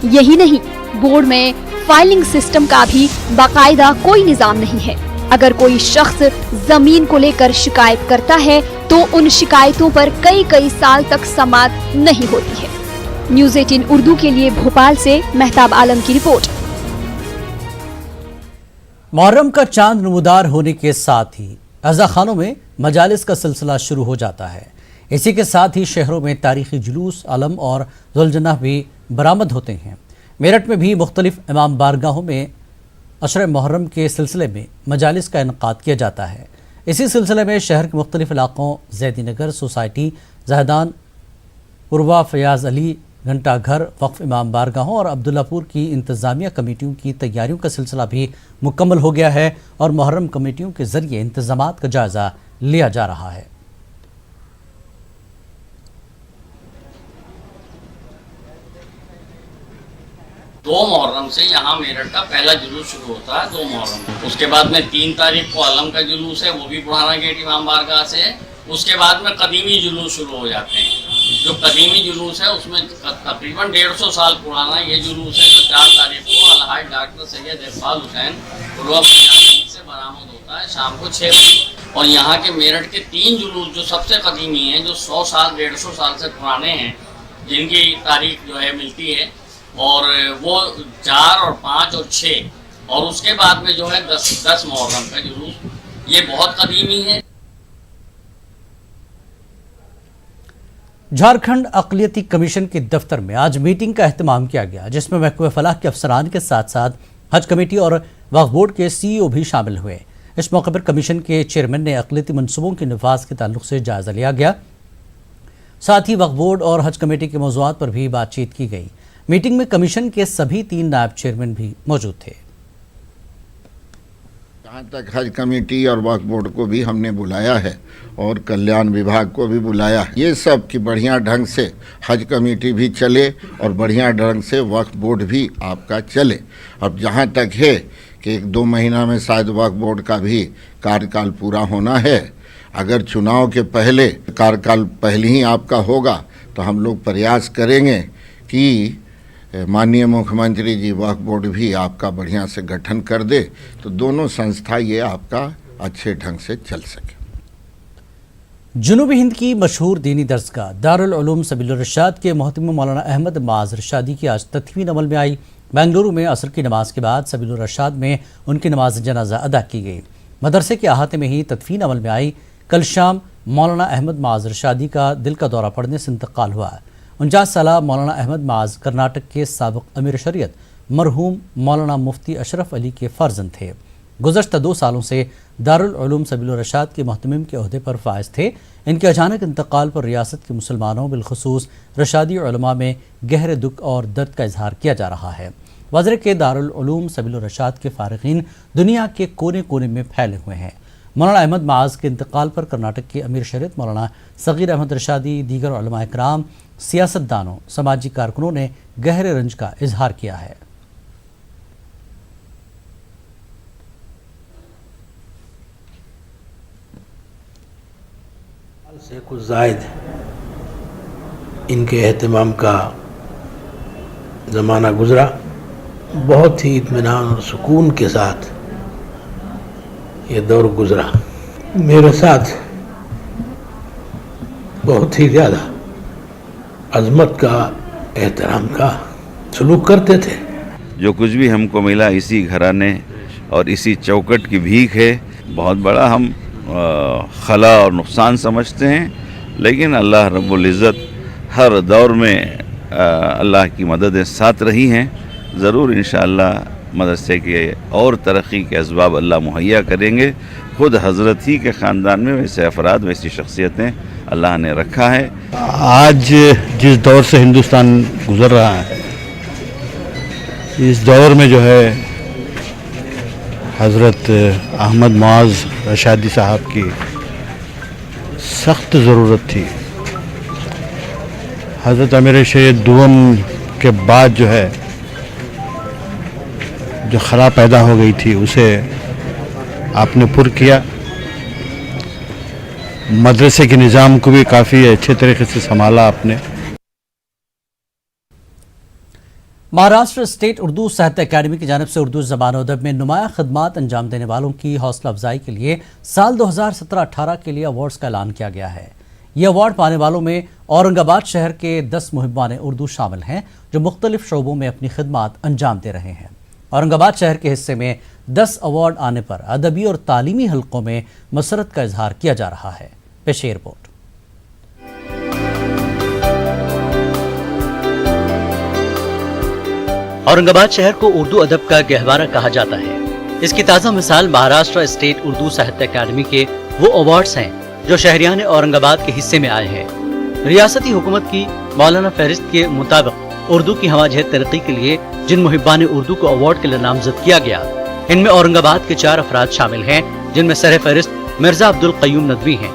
यही नहीं, बोर्ड में फाइलिंग सिस्टम का भी बाकायदा कोई निजाम नहीं है। अगर कोई शख्स जमीन को लेकर शिकायत करता है तो उन शिकायतों पर कई कई साल तक समाअत नहीं होती है। न्यूज़ 18 उर्दू के लिए भोपाल से मेहताब आलम की रिपोर्ट। मुहर्रम का चांद नमूदार होने के साथ ही अज़ाखानों में मजालिस का सिलसिला शुरू हो जाता है। इसी के साथ ही शहरों में तारीखी जुलूस, अलम और जुलजनाह भी बरामद होते हैं। मेरठ में भी मुख्तलिफ इमाम बारगाहों में अशर मुहर्रम के सिलसिले में मजालिस का इनकाद किया जाता है। इसी सिलसिले में शहर के मुख्तलिफ इलाकों जैदी नगर सोसाइटी, जहदान, उर्वा, फयाज अली, घंटा घर, वक्फ इमाम बारगाहों और अब्दुल्लापुर की इंतज़ामिया कमेटियों की तैयारियों का सिलसिला भी मुकम्मल हो गया है और मुहर्रम कमेटियों के जरिए इंतजामात का जायजा लिया जा रहा है। दो मुहर्रम से यहाँ मेरठ का पहला जुलूस शुरू होता है। 2 मुहर्रम, उसके बाद में 3 तारीख को अलम का जुलूस है, वो भी पुराना गेट इमाम बारगाह से है। उसके बाद में कदीमी जुलूस शुरू हो जाते हैं। जो कदीमी जुलूस है उसमें तकरीबन 150 साल पुराना ये जुलूस है, जो 4 तारीख को अलहाज डॉक्टर सैयद इकबाल हुसैन से बरामद होता है शाम को 6 बजे। और यहाँ के मेरठ के 3 जुलूस जो सबसे कदीमी हैं, जो 100 साल 150 साल से पुराने हैं, जिनकी तारीख जो है मिलती है, और वो 4 और 5 और 6, और उसके बाद में जो है 10 मुहर्रम का जुलूस, ये बहुत कदीमी है। झारखंड अक़लियती कमीशन के दफ्तर में आज मीटिंग का एहतमाम किया गया, जिसमें महकमे फलाह के अफसरान के साथ साथ हज कमेटी और वक्फ बोर्ड के CEO भी शामिल हुए। इस मौके पर कमीशन के चेयरमैन ने अक़लियती मनसूबों के नफाज के ताल्लुक से जायजा लिया गया। साथ ही वक्फ बोर्ड और हज कमेटी के मौज़ूआत पर भी बातचीत की गई। मीटिंग में कमीशन के सभी 3 नायब चेयरमैन भी मौजूद थे। जहाँ तक हज कमेटी और वक्फ बोर्ड को भी हमने बुलाया है और कल्याण विभाग को भी बुलाया है। ये सब कि बढ़िया ढंग से हज कमेटी भी चले और बढ़िया ढंग से वक्फ बोर्ड भी आपका चले। अब जहाँ तक है कि 1-2 महीना में शायद वक्फ बोर्ड का भी कार्यकाल पूरा होना है। अगर चुनाव के पहले कार्यकाल पहले ही आपका होगा तो हम लोग प्रयास करेंगे कि माननीय मुख्यमंत्री जी वक्फ बोर्ड भी आपका बढ़िया से गठन कर दे, तो दोनों संस्था ये आपका अच्छे ढंग से चल सके। जुनूबी हिंद की मशहूर दीनी दरसगाह दारुल उलूम सबील रशाद के मोहतमिम मौलाना अहमद माज रशादी की आज तदफीन अमल में आई। बेंगलुरु में असर की नमाज के बाद सबील रशाद में उनकी नमाज जनाजा अदा की गई। मदरसे के अहाते में ही तदफीन अमल में आई। कल शाम मौलाना अहमद माज रशादी का दिल का दौरा पड़ने से इंतकाल हुआ। 49 साला मौलाना अहमद माज कर्नाटक के साबिक अमीर शरीयत मरहूम मौलाना मुफ्ती अशरफ अली के फर्जंद थे। गुज़श्ता 2 सालों से दारुल उलूम सबील रशाद के मोहतमिम के ओहदे पर फाइज थे। इनके अचानक इंतकाल पर रियासत के मुसलमानों बिलखुसूस रशादी उलमा में गहरे दुख और दर्द का इजहार किया जा रहा है। वज़रे के दारुल उलूम सबील रशाद के फ़ारिग़ीन दुनिया के कोने कोने में फैले हुए हैं। मौलाना अहमद माज के इंतकाल पर कर्नाटक के अमीर शरीयत मौलाना सगीर अहमद रशादी, दीगर उलमा इकराम, सियासतदानों, समाजी कारकुनों ने गहरे रंज का इजहार किया है। से कुछ ज़ायद इनके एहतमाम का ज़माना गुज़रा। बहुत ही इत्मीनान और सुकून के साथ ये दौर गुज़रा। मेरे साथ बहुत ही ज़्यादा अज़मत का, एहतराम का सलूक करते थे। जो कुछ भी हमको मिला इसी घराने और इसी चौकट की भीख है। बहुत बड़ा हम खला और नुकसान समझते हैं, लेकिन अल्लाह रब्बुल इज़्ज़त हर दौर में अल्लाह की मददें साथ रही हैं। ज़रूर इंशाअल्लाह मदरसे के और तरक्की के असबाब अल्लाह मुहैया करेंगे। ख़ुद हज़रत ही के ख़ानदान में वैसे अफराद, वैसी शख्सियतें अल्लाह ने रखा है। आज जिस दौर से हिंदुस्तान गुज़र रहा है, इस दौर में जो है हज़रत अहमद माज रशादी साहब की सख्त ज़रूरत थी। हज़रत अमीर शरीयत दुम के बाद जो है जो खला पैदा हो गई थी उसे आपने पुर किया। मदरसे के निज़ाम को भी काफ़ी अच्छे तरीके से संभाला आपने। महाराष्ट्र स्टेट उर्दू साहित्य अकादमी की जानिब से उर्दू ज़बान और अदब में नुमाया खदमात अंजाम देने वालों की हौसला अफजाई के लिए साल 2017-18 के लिए अवार्ड्स का ऐलान किया गया है। ये अवार्ड पाने वालों में औरंगाबाद शहर के 10 मुहिब्बान उर्दू शामिल हैं जो मुख्तलिफ शोबों में अपनी खिदमात अंजाम दे रहे हैं। औरंगाबाद शहर के हिस्से में 10 अवार्ड आने पर अदबी और तालीमी हलकों में मसरत का इजहार किया जा रहा है। पेश रिपोर्ट। औरंगाबाद शहर को उर्दू अदब का गहवारा कहा जाता है। इसकी ताज़ा मिसाल महाराष्ट्र स्टेट उर्दू साहित्य अकादमी के वो अवार्ड्स हैं जो शहरियान औरंगाबाद के हिस्से में आए हैं। रियासती हुकूमत की मौलाना फहरिस्त के मुताबिक उर्दू की हवाजहत तरक्की के लिए जिन मुहिब्बान उर्दू को अवार्ड के लिए नामजद किया गया, इनमें औरंगाबाद के 4 अफराद शामिल हैं जिनमें सर फहरिस्त मिर्जा अब्दुल क़य्यूम नदवी हैं।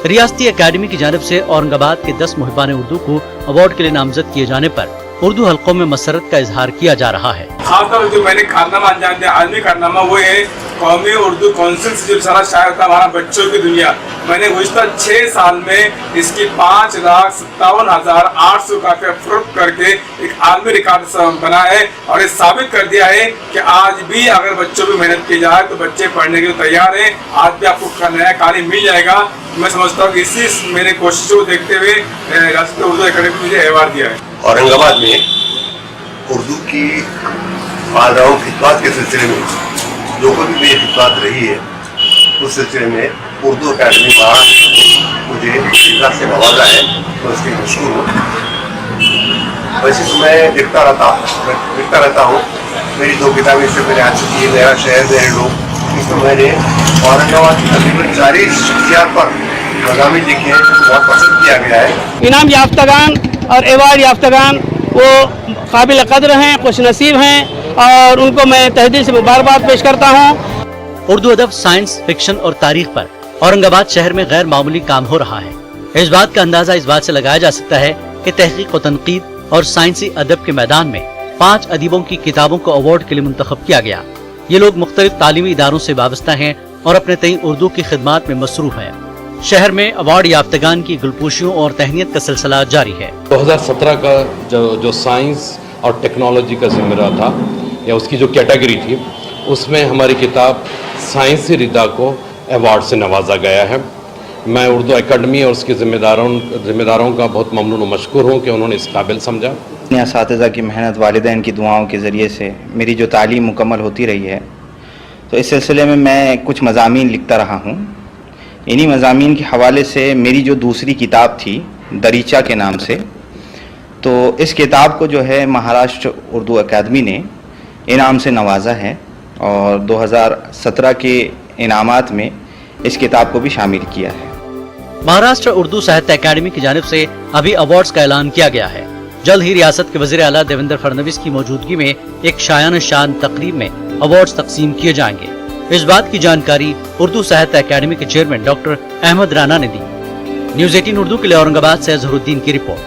रियासती अकादमी की जानिब से औरंगाबाद के 10 मुहिब्बान उर्दू को अवार्ड के लिए नामजद किए जाने पर उर्दू हलकों में मसरत का इजहार किया जा रहा है। खासतौर जो मैंने कारनामा अंजाम दिया, आलमी कारनामा, वो है कौमी उर्दू काउंसिल से जो सारा शायर था हमारा बच्चों की दुनिया, मैंने गुज़श्ता 6 साल में इसकी 5,57,800 काफी फरोख्त करके एक आलमी रिकॉर्ड बना है और ये साबित कर दिया है कि आज भी अगर बच्चों पर मेहनत की जाए तो बच्चे पढ़ने के लिए तैयार हैं। आज भी आपको नया कालीन मिल जाएगा। मैं समझता हूँ कि इसी मेरे कोशिशों को देखते हुए रियासत उर्दू अकादमी ने मुझे अवार्ड दिया है। औरंगाबाद में उर्दू की फायदाओं खिदमत के सिलसिले में जो कोई भी मेरी खिदमत रही है, उस सिलसिले में उर्दू अकादमी महाराष्ट्र मुझे इज़्ज़त से नवाजा है, तो इसके मशहूर हूँ। वैसे तो मैं लिखता रहता हूँ। मेरी 2 किताबें इससे पहले आ चुकी है, मेरा शहर मेरे लोग। इसमें मैंने औरंगाबाद की तकरीबन 40 शख्सियात पर मज़ामीन लिखे हैं, बहुत पसंद किया गया है। इनाम याफ्तागान और एवार्ड याफ्तागान वो काबिल कदर हैं, खुश नसीब हैं और उनको मैं तहे दिल से मुबारकबाद पेश करता हूँ। उर्दू अदब, साइंस, फिक्शन और तारीख पर औरंगाबाद शहर में गैर मामूली काम हो रहा है। इस बात का अंदाजा इस बात से लगाया जा सकता है कि तहकीक व तनकीद और साइंसी अदब के मैदान में 5 अदीबों की किताबों को अवार्ड के लिए मुंतखब किया गया। ये लोग मुख्तलिफ तालीमी इदारों से वाबस्ता हैं और अपने तई उर्दू की खिदमात में मसरूफ हैं। शहर में अवार्ड याफ्तगान की गुलपोशियों और तहनीत का सिलसिला जारी है। 2017 का जो साइंस और टेक्नोलॉजी का ज़िम्मेदार था या उसकी जो कैटेगरी थी, उसमें हमारी किताब साइंसी रिदा को अवार्ड से नवाजा गया है। मैं उर्दू अकादमी और उसके ज़िम्मेदारों का बहुत ममनून और मशकूर हूँ कि उन्होंने इस काबिल समझा। अपने असातिज़ा की मेहनत, वालिदैन की दुआओं के ज़रिए से मेरी जो तालीम मुकम्मल होती रही है, तो इस सिलसिले में मैं कुछ मज़ामीन लिखता रहा हूँ। इन्हीं मज़ामीन के हवाले से मेरी जो दूसरी किताब थी दरीचा के नाम से, तो इस किताब को जो है महाराष्ट्र उर्दू अकादमी ने इनाम से नवाजा है और 2017 के इनामात में इस किताब को भी शामिल किया है। महाराष्ट्र उर्दू साहित्य अकादमी की जानिब से अभी अवार्ड्स का ऐलान किया गया है। जल्द ही रियासत के वज़ीर आला देवेंद्र फडणवीस की मौजूदगी में एक शायान शान तकरीब में अवार्ड्स तकसीम किए जाएंगे। इस बात की जानकारी उर्दू साहित्य अकादमी के चेयरमैन डॉक्टर अहमद राना ने दी। न्यूज़ 18 उर्दू के लिए औरंगाबाद से अजहरुद्दीन की रिपोर्ट।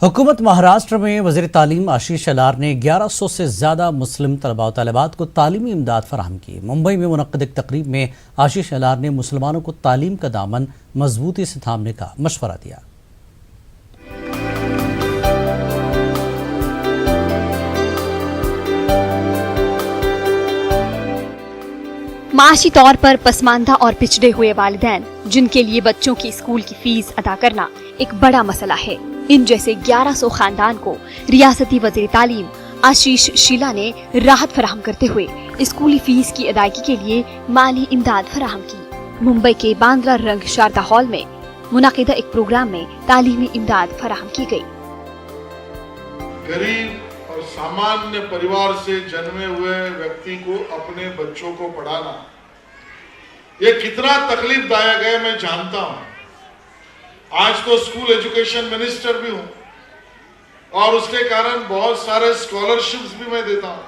हुकूमत महाराष्ट्र में वज़ीर तालीम आशीष अलार ने 1100 से ज़्यादा मुस्लिम तलबा व तालिबात को तालीमी इमदाद फराहम की। मुंबई में मुनक़्क़िद एक तकरीब में आशीष अलार ने मुसलमानों को तालीम का दामन मजबूती से थामने का मशवरा दिया। माशी तौर पर पसमानदा और पिछड़े हुए वालिदैन जिनके लिए बच्चों की स्कूल की फीस अदा करना एक बड़ा मसला है, इन जैसे 1100 खानदान को रियासती वज़ीर तालीम आशीष शीला ने राहत फराहम करते हुए स्कूली फीस की अदायगी के लिए माली इमदाद फराहम की। मुंबई के बांद्रा रंग शारदा हॉल में मुनाकिदा एक प्रोग्राम में तालीमी इमदाद फराहम की गई। गरीब और सामान्य परिवार से जन्मे हुए व्यक्ति को अपने बच्चों को पढ़ाना ये कितना तकलीफदायक है मैं जानता हूं। आज तो स्कूल एजुकेशन मिनिस्टर भी हूं और उसके कारण बहुत सारे स्कॉलरशिप्स भी मैं देता हूं,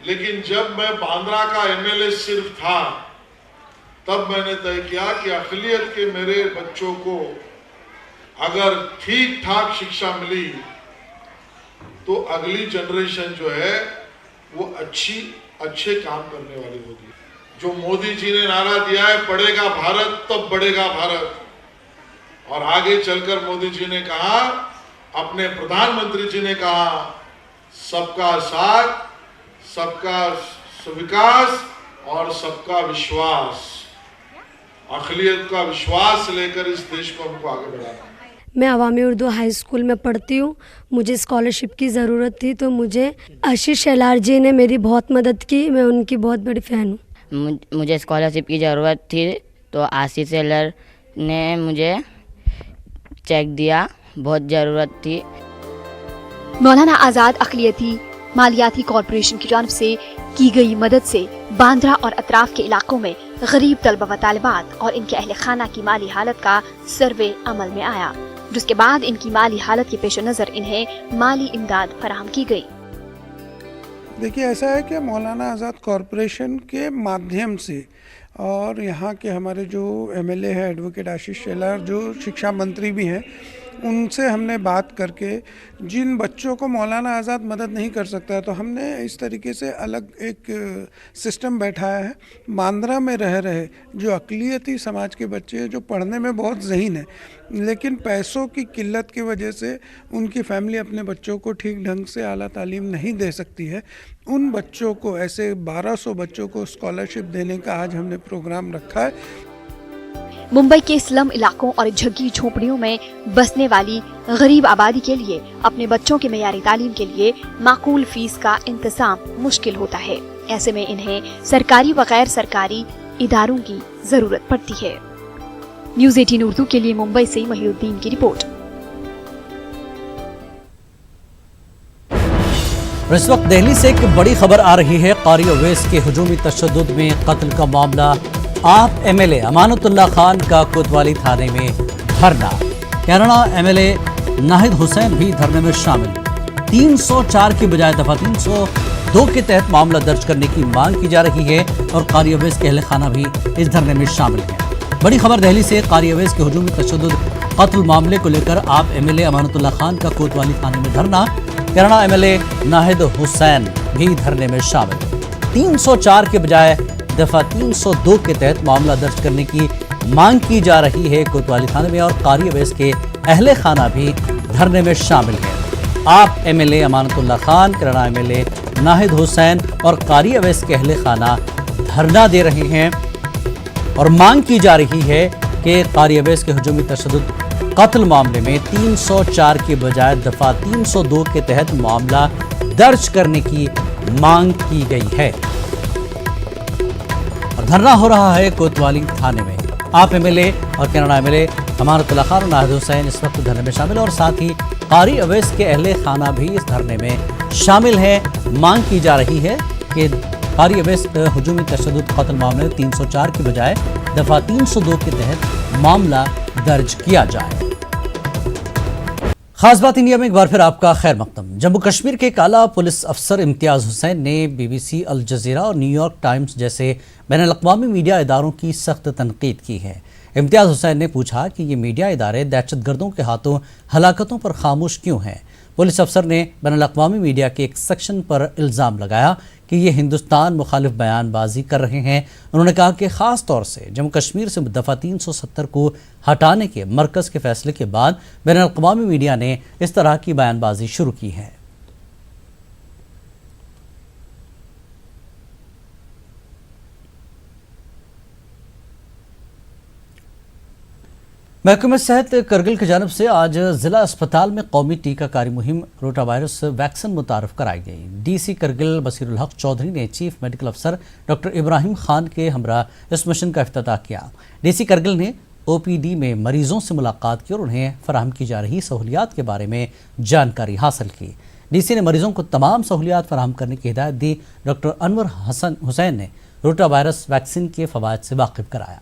लेकिन जब मैं बांद्रा का एमएलए सिर्फ था तब मैंने तय किया कि अक़लियत के मेरे बच्चों को अगर ठीक ठाक शिक्षा मिली तो अगली जनरेशन जो है वो अच्छे काम करने वाली होगी। जो मोदी जी ने नारा दिया है पढ़ेगा भारत तब बढ़ेगा भारत, और आगे चलकर मोदी जी ने कहा अपने प्रधानमंत्री जी ने कहा सबका साथ, सबका विकास और सबका विश्वास, अक़लियत का विश्वास लेकर इस देश को हमको आगे बढ़ाना है। मैं अवामी उर्दू हाई स्कूल में पढ़ती हूँ। मुझे स्कॉलरशिप की ज़रूरत थी तो मुझे आशीष शेलार जी ने मेरी बहुत मदद की। मैं उनकी बहुत बड़ी फ़ैन हूँ। मुझे स्कॉलरशिप की ज़रूरत थी तो आशीष शेलार ने मुझे चेक दिया, बहुत ज़रूरत थी। मौलाना आज़ाद अक़लियती मालियाती कॉरपोरेशन की जानिब से की गई मदद से बांद्रा और अतराफ के इलाकों में गरीब तलबा व तालिबात और इनके अहले खाना की माली हालत का सर्वे अमल में आया, जिसके बाद इनकी माली हालत के पेश नज़र इन्हें माली इमदाद फराहम की गई। देखिए, ऐसा है कि मौलाना आज़ाद कॉरपोरेशन के माध्यम से और यहाँ के हमारे जो एमएलए है एडवोकेट आशीष शेलार, जो शिक्षा मंत्री भी हैं, उनसे हमने बात करके जिन बच्चों को मौलाना आज़ाद मदद नहीं कर सकता है तो हमने इस तरीके से अलग एक सिस्टम बैठाया है। बांद्रा में रह रहे जो अक़लियती समाज के बच्चे हैं, जो पढ़ने में बहुत ज़हीन है लेकिन पैसों की किल्लत की वजह से उनकी फैमिली अपने बच्चों को ठीक ढंग से आला तालीम नहीं दे सकती है, उन बच्चों को, ऐसे 1200 बच्चों को स्कॉलरशिप देने का आज हमने प्रोग्राम रखा है। मुंबई के स्लम इलाकों और झुग्गी झोपड़ियों में बसने वाली गरीब आबादी के लिए अपने बच्चों के मेयारी तालीम के लिए माकूल फीस का इंतजाम मुश्किल होता है। ऐसे में इन्हें सरकारी व गैर सरकारी इदारों की जरूरत पड़ती है। न्यूज़ 18 उर्दू के लिए मुंबई से महिउद्दीन की रिपोर्ट। इस वक्त दिल्ली से एक बड़ी खबर आ रही है। कारी अवैस के हुजूमी तशद्दुद में कत्ल का मामला। आप एमएलए अमानतुल्लाह खान का कोतवाली थाने में धरना। कैराना एमएलए नाहिद हुसैन भी धरने में शामिल। 304 की बजाय दफा 302 के तहत मामला दर्ज करने की मांग की जा रही है और कारी अवैस के अहले खाना भी इस धरने में शामिल है। बड़ी खबर दिल्ली से। कारी अवैस के हुजूमी तशद्दुद कत्ल मामले को लेकर आप एमएलए अमानतुल्लाह खान का कोतवाली थाने में धरना। कैराना एमएलए नाहिद हुसैन भी धरने में शामिल। 304 के बजाय दफा 302 के तहत मामला दर्ज करने की मांग की जा रही है कोतवाली थाने में और कारी अवैस के अहले खाना भी धरने में शामिल है। आप एमएलए अमानतुल्लाह खान, कैराना एमएलए नाहिद हुसैन और कारी अवैस के अहले खाना धरना दे रहे हैं और मांग की जा रही है कि कारी अवैस के हुजूमी तशद्दुद कत्ल मामले में 304 के बजाय दफा 302 के तहत मामला दर्ज करने की मांग की गई है और धरना हो रहा है कोतवाली थाने में। आप एमएलए और कैराना एमएलए अमानतुल्लाह खान और नाहिद हुसैन इस वक्त धरने में शामिल और साथ ही कारी अवैस के अहले खाना भी इस धरने में शामिल है। मांग की जा रही है कि कारी अवैस हुजूमी तशद्दुद कत्ल मामले 304 के बजाय दफा 302 के तहत मामला दर्ज किया जाए। खास बात इंडिया में एक बार फिर आपका खैर मकदम। जम्मू कश्मीर के काला पुलिस अफसर इम्तियाज़ हुसैन ने BBC, अल जज़ीरा और न्यूयॉर्क टाइम्स जैसे बैनुल-अक़वामी मीडिया इदारों की सख्त तनकीद की है। इम्तियाज़ हुसैन ने पूछा कि ये मीडिया इदारे दहशतगर्दों के हाथों हलाकतों पर खामोश क्यों हैं। पुलिस अफसर ने बैनुल-अक़वामी मीडिया के एक सेक्शन पर इल्ज़ाम लगाया कि ये हिंदुस्तान मुखालिफ बयानबाजी कर रहे हैं। उन्होंने कहा कि ख़ास तौर से जम्मू कश्मीर से दफ़ा 370 को हटाने के मरकज़ के फैसले के बाद बैनुल-अक़वामी मीडिया ने इस तरह की बयानबाजी शुरू की है। महकमे सेहत करगिल की जानिब से आज जिला अस्पताल में कौमी टीकाकारी मुहिम रोटा वायरस वैक्सीन मुतारफ कराई गई। DC करगिल बसीरुल हक चौधरी ने चीफ मेडिकल अफसर डॉक्टर इब्राहिम खान के हमरा इस मिशन का इफ्तिताह किया। DC करगिल ने OPD में मरीजों से मुलाकात की और उन्हें फराहम की जा रही सहूलियात के बारे में जानकारी हासिल की। DC ने मरीजों को तमाम सहूलियात फराहम करने की हिदायत दी। डॉक्टर अनवर हुसैन ने रोटा वायरस वैक्सीन के फ़वाइद से वाकिफ कराया।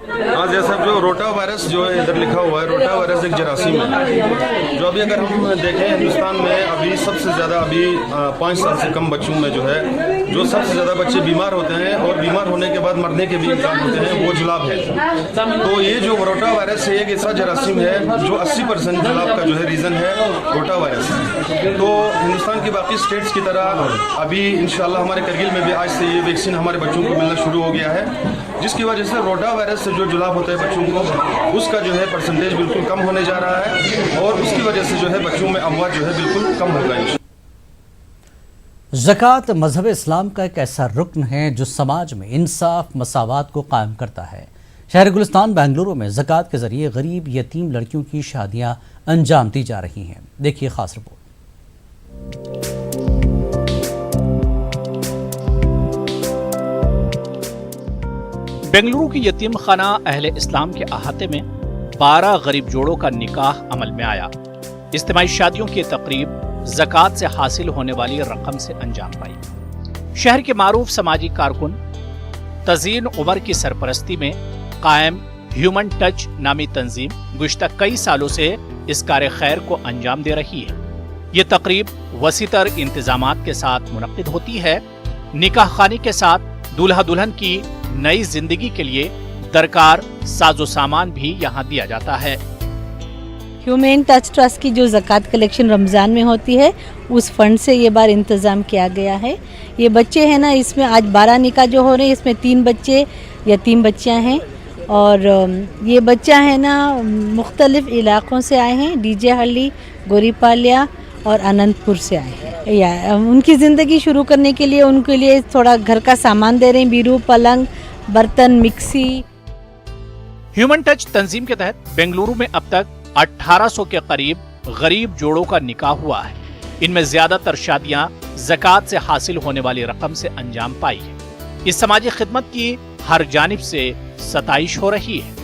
हाँ, जैसा जो रोटा वायरस जो है इधर लिखा हुआ है, रोटा वायरस एक जरासीम है जो अभी अगर हम देखें हिंदुस्तान में अभी सबसे ज़्यादा 5 साल से कम बच्चों में जो है जो सबसे ज़्यादा बच्चे बीमार होते हैं और बीमार होने के बाद मरने के भी इम्कान होते हैं, वो जुलाब है। तो ये जो रोटा वायरस है एक ऐसा जरासीम है जो 80% जुलाब का जो है रीज़न है रोटा वायरस। तो हिंदुस्तान की बाकी स्टेट्स की तरह अभी इंशाल्लाह हमारे करगिल में भी आज से ये वैक्सीन हमारे बच्चों को मिलना शुरू हो गया है जिसकी वजह से रोटा वायरस से जो जुलाब होता है बच्चों को, उसका जो है परसेंटेज बिल्कुल कम होने जा रहा है और उसकी वजह से जो है बच्चों में अमवात जो है बिल्कुल कम होगा। ज़कात मजहब इस्लाम का एक ऐसा रुकन है जो समाज में इंसाफ मसावात को कायम करता है। शहर गुलिस्तान बेंगलुरु में ज़कात के जरिए गरीब यतीम लड़कियों की शादियां अंजाम दी जा रही हैं। देखिए खास रिपोर्ट। बेंगलुरु की यतीम खाना अहले इस्लाम के अहाते में 12 गरीब जोड़ों का निकाह अमल में आया। इज्तिमाई शादियों की तकरीब ज़कात से हासिल होने वाली रकम से अंजाम पाई। शहर के मारूफ समाजी कारकुन तज़ीन उमर की सरपरस्ती में कायम ह्यूमन टच नामी तंजीम गुज़श्ता कई सालों से इस कार्य खैर को अंजाम दे रही है। ये तकरीब वसीतर इंतजामात के साथ मुनक्किद होती है। निकाह खानी के साथ दूल्हा दुल्हन की नई जिंदगी के लिए दरकार साजो सामान भी यहाँ दिया जाता है। ह्यूमन टच ट्रस्ट की जो ज़कात कलेक्शन रमज़ान में होती है, उस फंड से ये बार इंतज़ाम किया गया है। ये बच्चे हैं ना, इसमें आज 12 निकाह जो हो रहे हैं, इसमें 3 बच्चे यतीम बच्चियाँ हैं और ये बच्चा है ना मुख्तलिफ इलाक़ों से आए हैं। डीजे हल्ली, गोरीपालिया और अनंतपुर से आए हैं। या उनकी ज़िंदगी शुरू करने के लिए उनके लिए थोड़ा घर का सामान दे रहे हैं, बीरू, पलंग, बर्तन, मिक्सी। ह्यूमन टच तंजीम के तहत बेंगलुरु में अब तक 1800 के करीब गरीब जोड़ों का निकाह हुआ है। इनमें ज्यादातर शादियां ज़कात से हासिल होने वाली रकम से अंजाम पाई है। इस समाजी खिदमत की हर जानिब से सताइश हो रही है।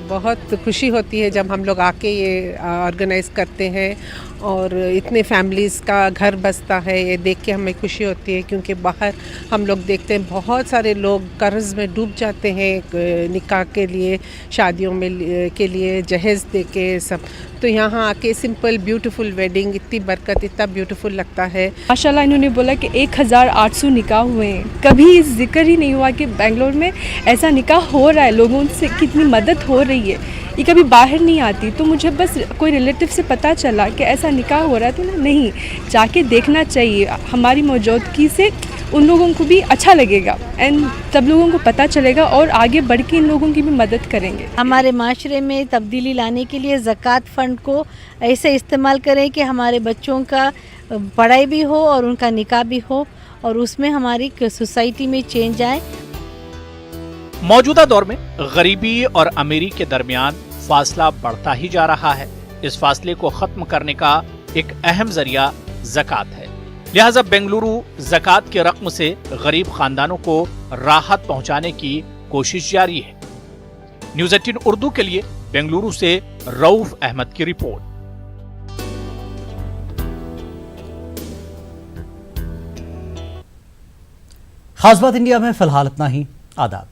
बहुत खुशी होती है जब हम लोग आके ये ऑर्गेनाइज करते हैं और इतने फैमिलीज़ का घर बसता है। ये देख के हमें खुशी होती है क्योंकि बाहर हम लोग देखते हैं बहुत सारे लोग कर्ज में डूब जाते हैं निकाह के लिए, शादियों में के लिए जहेज़ दे के सब। तो यहाँ आके सिंपल ब्यूटीफुल वेडिंग, इतनी बरकत, इतना ब्यूटीफुल लगता है। माशाल्लाह इन्होंने बोला कि 1800 निकाह हुए हैं। कभी जिक्र ही नहीं हुआ कि बेंगलोर में ऐसा निकाह हो रहा है, लोगों से कितनी मदद हो रही है। ये कभी बाहर नहीं आती, तो मुझे बस कोई रिलेटिव से पता चला कि ऐसा निकाह हो रहा है, तो नहीं जाके देखना चाहिए। हमारी मौजूदगी से उन लोगों को भी अच्छा लगेगा एंड सब लोगों को पता चलेगा और आगे बढ़ के इन लोगों की भी मदद करेंगे। हमारे माशरे में तब्दीली लाने के लिए ज़कात फ़ंड को ऐसे इस्तेमाल करें कि हमारे बच्चों का पढ़ाई भी हो और उनका निकाह भी हो और उसमें हमारी सोसाइटी में चेंज आए। मौजूदा दौर में गरीबी और अमीरी के दरमियान फासला बढ़ता ही जा रहा है। इस फासले को खत्म करने का एक अहम जरिया ज़कात है। लिहाजा बेंगलुरु ज़कात के रकम से गरीब खानदानों को राहत पहुंचाने की कोशिश जारी है। न्यूज़ 18 उर्दू के लिए बेंगलुरु से रऊफ अहमद की रिपोर्ट। खास बात इंडिया में फिलहाल इतना ही। आदाब।